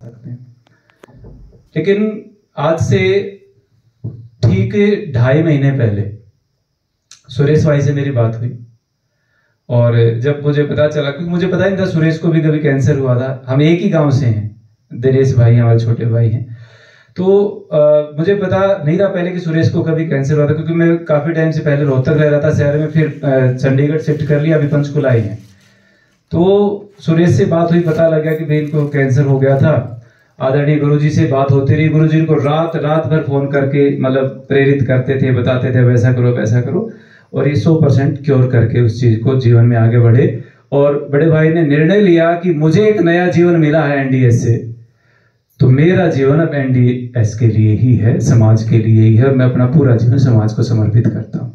सकते हैं। लेकिन आज से ठीक 2.5 महीने पहले सुरेश भाई से मेरी बात हुई, और जब मुझे पता चला, क्योंकि मुझे पता नहीं था सुरेश को भी कभी कैंसर हुआ था, हम एक ही गांव से हैं, दिनेश भाई हमारे छोटे भाई हैं, तो मुझे पता नहीं था पहले कि सुरेश को कभी कैंसर हुआ था, क्योंकि मैं काफी टाइम से पहले रोहतक रह रहा था शहर में, फिर चंडीगढ़ शिफ्ट कर लिया, अभी पंचकुला ही है। तो सुरेश से बात हुई, पता लगा कि भाई इनको कैंसर हो गया था। आदरणीय गुरुजी से बात होती रही, गुरुजी को रात भर फोन करके मतलब प्रेरित करते थे, बताते थे वैसा करो वैसा करो, और ये 100% क्योर करके उस चीज को जीवन में आगे बढ़े। और बड़े भाई ने निर्णय लिया कि मुझे एक नया जीवन मिला है एनडीएस से, तो मेरा जीवन अब एनडीएस के लिए ही है, समाज के लिए ही है, मैं अपना पूरा जीवन समाज को समर्पित करता हूँ।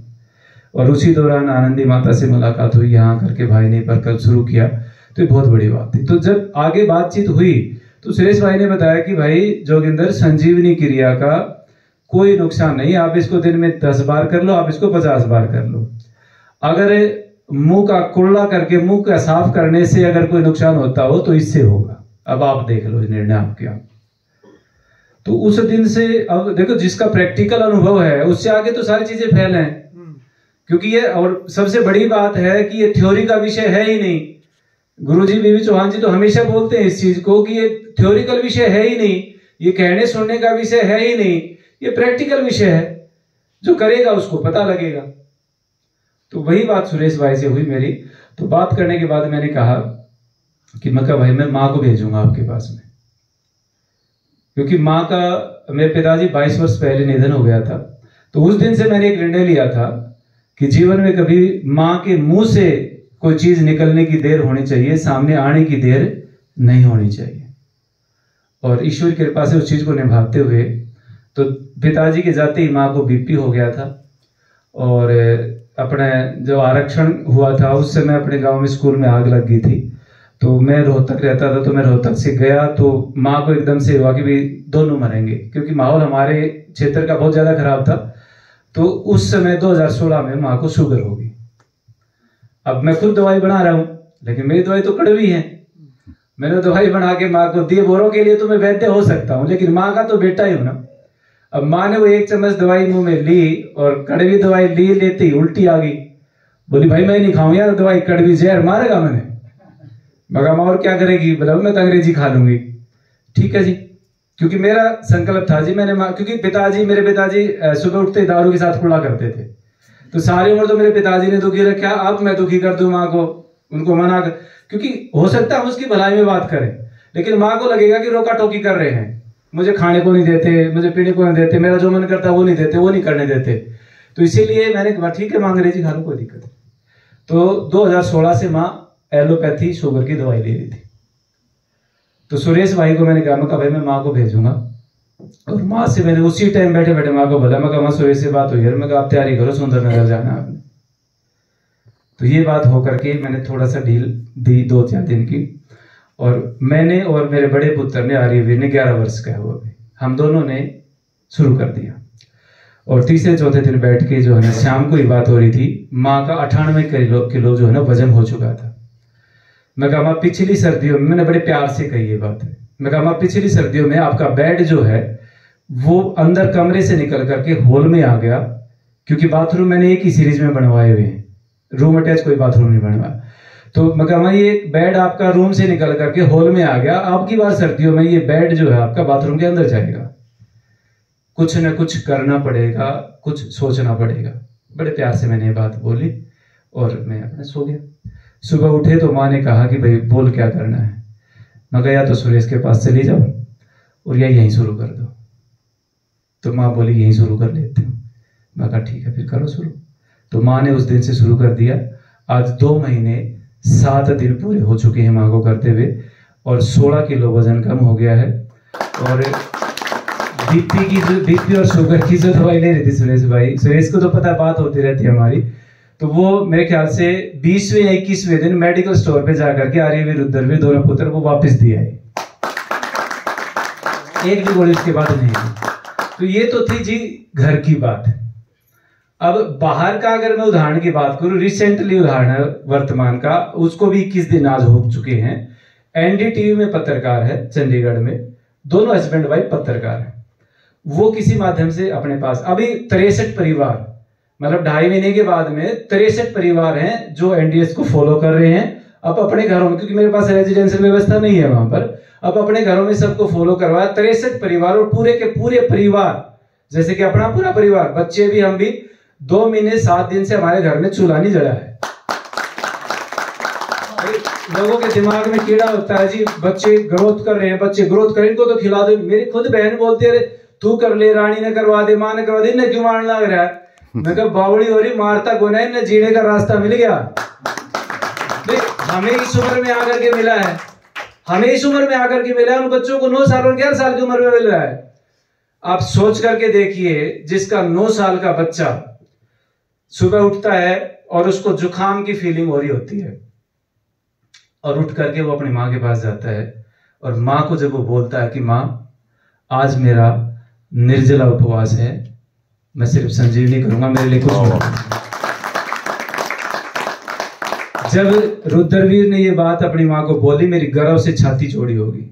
और उसी दौरान आनंदी माता से मुलाकात हुई, यहाँ करके भाई ने पर कल शुरू किया, तो ये बहुत बड़ी बात थी। तो जब आगे बातचीत हुई तो सुरेश भाई ने बताया कि भाई जोगिंदर, संजीवनी क्रिया का कोई नुकसान नहीं, आप इसको दिन में 10 बार कर लो, आप इसको 50 बार कर लो। अगर मुंह का कुल्ला करके मुंह का साफ करने से अगर कोई नुकसान होता हो तो इससे होगा। अब आप देख लो, निर्णय आपके आप। तो उस दिन से अब देखो, जिसका प्रैक्टिकल अनुभव है उससे आगे तो सारी चीजें फेल हैं, क्योंकि ये, और सबसे बड़ी बात है कि ये थ्योरी का विषय है ही नहीं। गुरुजी बीवी चौहान जी तो हमेशा बोलते हैं इस चीज को कि ये थ्योरिकल विषय है ही नहीं, ये कहने सुनने का विषय है ही नहीं, ये प्रैक्टिकल विषय है, जो करेगा उसको पता लगेगा। तो वही बात सुरेश भाई से हुई मेरी। तो बात करने के बाद मैंने कहा कि मैं कहा भाई मैं माँ को भेजूंगा आपके पास में, क्योंकि माँ का, मेरे पिताजी 22 वर्ष पहले निधन हो गया था। तो उस दिन से मैंने एक निर्णय लिया था कि जीवन में कभी माँ के मुंह से कोई चीज निकलने की देर होनी चाहिए, सामने आने की देर नहीं होनी चाहिए। और ईश्वर की कृपा से उस चीज को निभाते हुए, तो पिताजी के जाते ही माँ को बीपी हो गया था, और अपने जो आरक्षण हुआ था उस समय अपने गांव में स्कूल में आग लग गई थी। तो मैं रोहतक रहता था, तो मैं रोहतक से गया, तो माँ को एकदम से हुआ कि भाई दोनों मरेंगे, क्योंकि माहौल हमारे क्षेत्र का बहुत ज्यादा खराब था। तो उस समय 2016 में माँ को शुगर हो गई। अब मैं खुद दवाई बना रहा हूं, लेकिन मेरी दवाई तो कड़वी है। मैंने दवाई बना के माँ को दी, बोरों के लिए तो मैं वैद्य हो सकता हूं, लेकिन माँ का तो बेटा ही हूं ना। अब माँ ने वो 1 चम्मच दवाई मुंह में ली, और कड़वी दवाई लेते ही उल्टी आ गई। बोली भाई मैं नहीं खाऊं यार दवाई, कड़वी जहर मारेगा मैंने। मगर माँ और क्या करेगी, बोला मैं तो अंग्रेजी खा लूंगी। ठीक है जी, क्योंकि मेरा संकल्प था जी, मैंने क्योंकि मेरे पिताजी सुबह उठते दारू के साथ कुड़ा करते थे, तो सारी उम्र तो मेरे पिताजी ने दुखी रखा, अब मैं दुखी कर दूं माँ को, उनको मना कर, क्योंकि हो सकता है हम उसकी भलाई में बात करें, लेकिन माँ को लगेगा कि रोका टोकी कर रहे हैं, मुझे खाने को नहीं देते, मुझे पीने को नहीं देते, मेरा जो मन करता है वो नहीं देते, वो नहीं करने देते। तो इसीलिए मैंने कहा ठीक है माँ अंग्रेजी खा लो, कोई दिक्कत नहीं। तो 2016 से माँ एलोपैथी शुगर की दवाई ले रही थी। तो सुरेश भाई को मैंने कहा भाई मैं माँ को भेजूंगा, और माँ से मैंने उसी टाइम बैठे बैठे माँ को बोला, मैं कहा माँ सुरेश से बात हुई है, मैं कहा आप तैयारी करो, सुंदरनगर जाना आपने। तो ये बात होकर के मैंने थोड़ा सा ढील दी 2-4 दिन की, और मैंने और मेरे बड़े पुत्र ने, आर्यवीर ने, 11 वर्ष का है वो अभी, हम दोनों ने शुरू कर दिया। और तीसरे चौथे दिन बैठ के जो है ना, शाम को ही बात हो रही थी, माँ का 98 किलो जो है ना वजन हो चुका था। मैं कहा माँ पिछली सर्दियों में, मैंने बड़े प्यार से कही ये बात है, मैं कहा माँ पिछली सर्दियों में आपका बेड जो है वो अंदर कमरे से निकल करके हॉल में आ गया, क्योंकि बाथरूम मैंने एक ही सीरीज में बनवाए हुए हैं, रूम अटैच कोई बाथरूम नहीं बनवाया। तो मैं कहा ये बेड आपका रूम से निकल करके हॉल में आ गया, आपकी बार सर्दियों में ये बेड जो है आपका बाथरूम के अंदर जाएगा, कुछ न कुछ करना पड़ेगा, कुछ सोचना पड़ेगा। बड़े प्यार से मैंने ये बात बोली, और मैं अपने सो गया। सुबह उठे तो माँ ने कहा कि भाई बोल क्या करना है। मैं कहा या तो सुरेश के पास चली जाओ और या यहीं शुरू कर दो। तो माँ बोली यहीं शुरू कर लेते हो। मैं कहा ठीक है फिर करो शुरू। तो माँ ने उस दिन से शुरू कर दिया। आज 2 महीने 7 दिन पूरे हो चुके हैं माँ को करते हुए, और 16 किलो वजन कम हो गया है। और बीपी और शुगर की जो दवाई ले रही थी सुरेश को तो पता, बात होती रहती है हमारी, तो वो मेरे ख्याल से 20वें या 21वें दिन मेडिकल स्टोर पे जाकर के आर्यवीर रुद्रवीर दोनों पुत्र को वापस दिया है, एक भी गोली उसके बाद नहीं थी। तो ये तो थी जी घर की बात। अब बाहर का अगर मैं उदाहरण की बात करूं, रिसेंटली उदाहरण है वर्तमान का, उसको भी 21 दिन आज हो चुके हैं। एनडीटीवी में पत्रकार है चंडीगढ़ में, दोनों हस्बैंड वाइफ पत्रकार हैं। वो किसी माध्यम से अपने पास अभी 63 परिवार, मतलब 2.5 महीने के बाद में 63 परिवार हैं जो एनडीएस को फॉलो कर रहे हैं। अब अपने घरों में, क्योंकि मेरे पास रेजिडेंशियल व्यवस्था नहीं है वहां पर, अब अपने घरों में सबको फॉलो करवाया। 63 परिवार और पूरे के पूरे परिवार, जैसे कि अपना पूरा परिवार, बच्चे भी, हम भी 2 महीने 7 दिन से हमारे घर में चूल्हा नहीं जला है। लोगों के दिमाग में कीड़ा होता है जी, बच्चे ग्रोथ कर रहे हैं, बच्चे ग्रोथ करें, इनको तो खिला दो। मेरी खुद बहन बोलती है, तू कर ले, रानी ने करवा दे, माँ ने करवा दे, इन्हें क्यों मारने लग रहा है? मैं कहा बावड़ी हो रही, मारता गुना, इन्हें जीने का रास्ता मिल गया। हमें इस उम्र में आकर के मिला है, हमें इस उम्र में आकर के मिला है, उन बच्चों को 9 साल और 11 साल की उम्र में मिल रहा है। आप सोच करके देखिए, जिसका 9 साल का बच्चा सुबह उठता है और उसको जुकाम की फीलिंग हो रही होती है, और उठ करके वो अपनी माँ के पास जाता है, और माँ को जब वो बोलता है कि माँ आज मेरा निर्जला उपवास है, मैं सिर्फ संजीवनी करूंगा, मेरे लिए कुछ मत। जब रुद्रवीर ने ये बात अपनी माँ को बोली, मेरी गर्व से छाती चौड़ी होगी।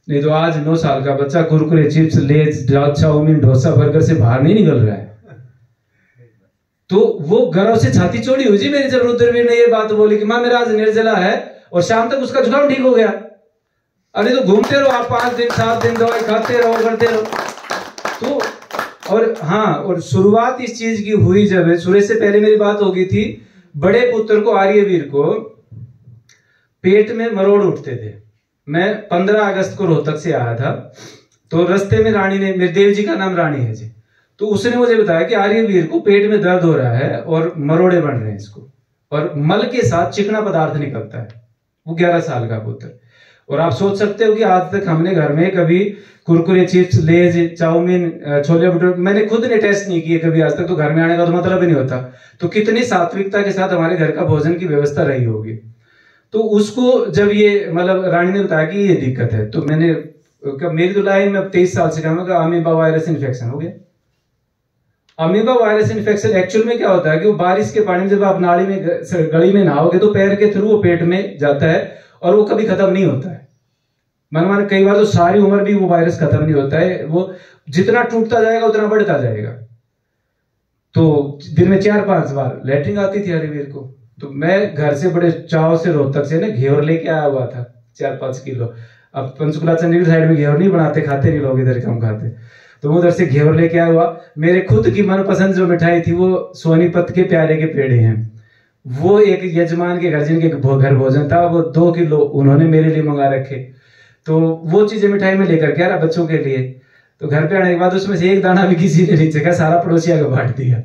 नहीं तो आज 9 साल का बच्चा कुरकुरे, चिप्स, लेज, चाउमीन, डोसा, बर्गर से बाहर नहीं निकल रहा है। तो वो गर्व से छाती चौड़ी हुई जी मेरी, जब रुद्रवीर ने ये बात बोली कि माँ मेरा आज निर्जला है, और शाम तक उसका जुकाम ठीक हो गया। अरे तो घूमते रहो आप 5 दिन 7 दिन, दवाई खाते रहो, करते रहो। तो और हाँ, और शुरुआत इस चीज की हुई जब सूर्य से पहले मेरी बात हो गई थी, बड़े पुत्र को, आर्यवीर को पेट में मरोड़ उठते थे। मैं 15 अगस्त को रोहतक से आया था, तो रास्ते में रानी ने, मेरे देव जी का नाम रानी है जी, तो उसने मुझे बताया कि आर्यवीर को पेट में दर्द हो रहा है और मरोड़े बन रहे हैं इसको, और मल के साथ चिकना पदार्थ निकलता है। वो 11 साल का पुत्र। और आप सोच सकते हो कि आज तक हमने घर में कभी कुरकुरे, चिप्स, लेज, चाउमीन, छोले भटूरे, मैंने खुद ने टेस्ट नहीं किए कभी आज तक, तो घर में आने का तो मतलब ही नहीं होता। तो कितनी सात्विकता के साथ हमारे घर का भोजन की व्यवस्था रही होगी। तो उसको जब ये, मतलब रानी ने बताया कि ये दिक्कत है, तो मैंने, मेरी तो लाइन में 23 साल से कहा अमीबा वायरस इन्फेक्शन हो गया। अमीबा वायरस इन्फेक्शन एक्चुअल में क्या होता है कि वो बारिश के पानी में जब आप नाली में, गली में नहाओगे, तो पैर के थ्रू वो पेट में जाता है, और वो कभी खत्म नहीं होता है। मन कई बार तो सारी उम्र भी वो वायरस खत्म नहीं होता है, वो जितना टूटता जाएगा उतना बढ़ता जाएगा। तो दिन में 4-5 बार लैट्रिन आती थी हरिवीर को। तो मैं घर से बड़े चाव से रोहतक से ना घेवर लेके आया हुआ था 4-5 किलो। अब पंचकुला चंडीगढ़ साइड में घेवर नहीं बनाते, खाते नहीं लोग, इधर कम खाते। तो उधर से घेवर लेके आया हुआ। मेरे खुद की मनपसंद जो मिठाई थी वो सोनीपत के प्यारे के पेड़े हैं। वो एक यजमान के घर, जिनके घर भोजन था, वो 2 किलो उन्होंने मेरे लिए मंगा रखे। तो वो चीजें मिठाई में लेकर के आ रहा बच्चों के लिए। तो घर पे आने के बाद उसमें से एक दाना भी किसी ने नहीं चखा, सारा पड़ोसिया को बांट दिया।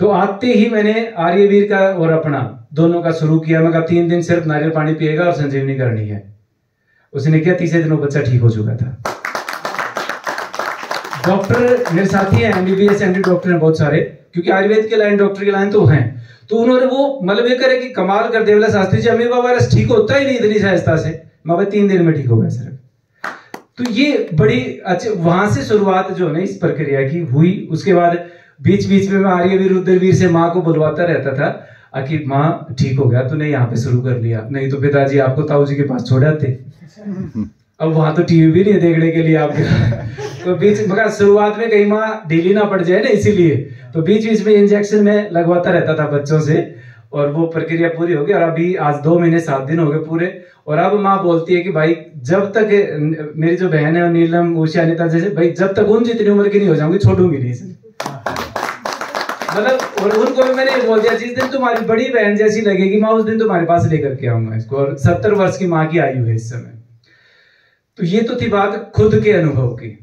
तो आते ही मैंने आर्यवीर का और अपना दोनों का शुरू किया। मैं कहा 3 दिन सिर्फ नारियल पानी पिएगा और संजीवनी करनी है। उसने किया, 3 दिन बच्चा ठीक हो चुका था। डॉक्टर मेरे साथी हैं, एमबीबीएस एमडी डॉक्टर हैं बहुत सारे, क्योंकि आयुर्वेद के लाइन, डॉक्टर की लाइन तो हैं। तो उन्होंने वो मतलब ये करे कि कमाल कर देवला शास्त्री जी, अमीबा वायरस ठीक होता ही नहीं इतनी सहजता से। मैं 3 दिन में ठीक हो गया सिर्फ। तो ये बड़ी अच्छी वहां से शुरुआत जो है ना इस प्रक्रिया की हुई। उसके बाद बीच बीच में मैं आर्यवीर, रुद्रवीर से माँ को बुलवाता रहता था कि माँ ठीक हो गया, तूने यहाँ पे शुरू कर लिया, नहीं तो पिताजी आपको ताऊ जी के पास छोड़ आते। अब वहां तो टीवी भी नहीं देखने के लिए आपके। तो बीच मगर शुरुआत में कहीं माँ ढीली ना पड़ जाए ना, इसीलिए तो बीच बीच में इंजेक्शन में लगवाता रहता था बच्चों से। और वो प्रक्रिया पूरी हो गई, और अभी आज 2 महीने 7 दिन हो गए पूरे। और अब माँ बोलती है कि भाई जब तक मेरी जो बहन है नीलम, उषा, अनिता जैसे, भाई जब तक उन जितनी उम्र की नहीं हो जाऊंगी छोड़ूंगी नहीं इसे। मतलब और उनको भी मैंने बोल दिया, जिस दिन तुम्हारी बड़ी बहन जैसी लगेगी माँ, उस दिन तुम्हारे पास लेकर के आऊंगा इसको। और 70 वर्ष की माँ की आयु है इस समय। तो ये तो थी बात खुद के अनुभव की।